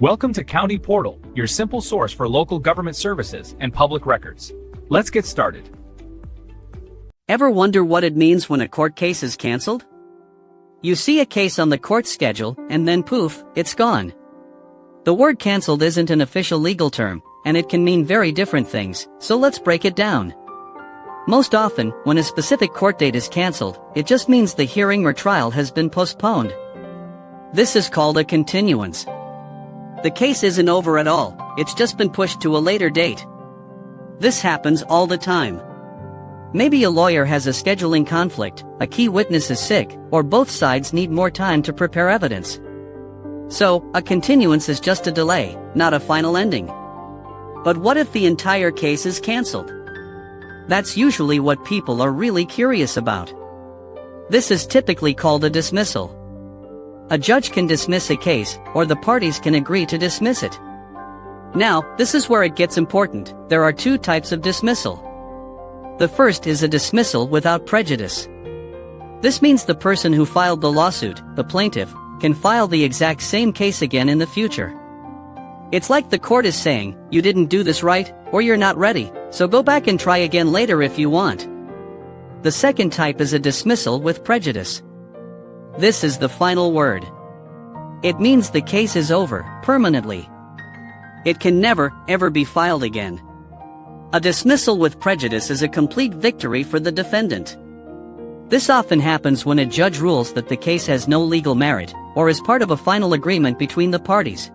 Welcome to County Portal, your simple source for local government services and public records. Let's get started. Ever wonder what it means when a court case is canceled? You see a case on the court schedule, and then poof, it's gone. The word canceled isn't an official legal term, and it can mean very different things, so let's break it down. Most often, when a specific court date is canceled, it just means the hearing or trial has been postponed. This is called a continuance. The case isn't over at all, it's just been pushed to a later date. This happens all the time. Maybe a lawyer has a scheduling conflict, a key witness is sick, or both sides need more time to prepare evidence. So, a continuance is just a delay, not a final ending. But what if the entire case is canceled? That's usually what people are really curious about. This is typically called a dismissal. A judge can dismiss a case, or the parties can agree to dismiss it. Now, this is where it gets important. There are two types of dismissal. The first is a dismissal without prejudice. This means the person who filed the lawsuit, the plaintiff, can file the exact same case again in the future. It's like the court is saying, you didn't do this right, or you're not ready, so go back and try again later if you want. The second type is a dismissal with prejudice. This is the final word. It means the case is over, permanently. It can never, ever be filed again. A dismissal with prejudice is a complete victory for the defendant. This often happens when a judge rules that the case has no legal merit, or is part of a final agreement between the parties.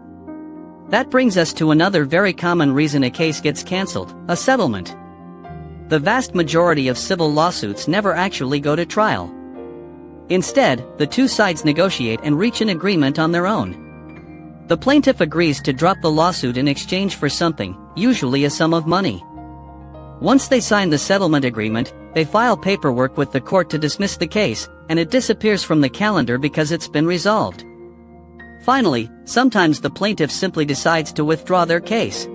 That brings us to another very common reason a case gets canceled, a settlement. The vast majority of civil lawsuits never actually go to trial. Instead, the two sides negotiate and reach an agreement on their own. The plaintiff agrees to drop the lawsuit in exchange for something, usually a sum of money. Once they sign the settlement agreement, they file paperwork with the court to dismiss the case, and it disappears from the calendar because it's been resolved. Finally, sometimes the plaintiff simply decides to withdraw their case.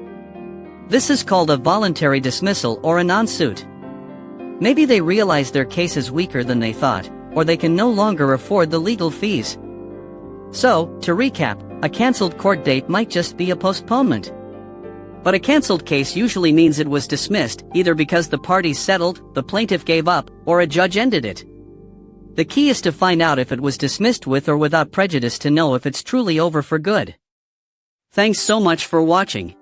This is called a voluntary dismissal or a non-suit. Maybe they realize their case is weaker than they thought, or they can no longer afford the legal fees. So, to recap, a canceled court date might just be a postponement. But a canceled case usually means it was dismissed, either because the parties settled, the plaintiff gave up, or a judge ended it. The key is to find out if it was dismissed with or without prejudice to know if it's truly over for good. Thanks so much for watching.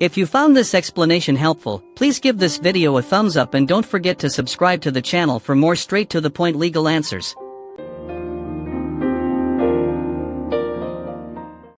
If you found this explanation helpful, please give this video a thumbs up and don't forget to subscribe to the channel for more straight-to-the-point legal answers.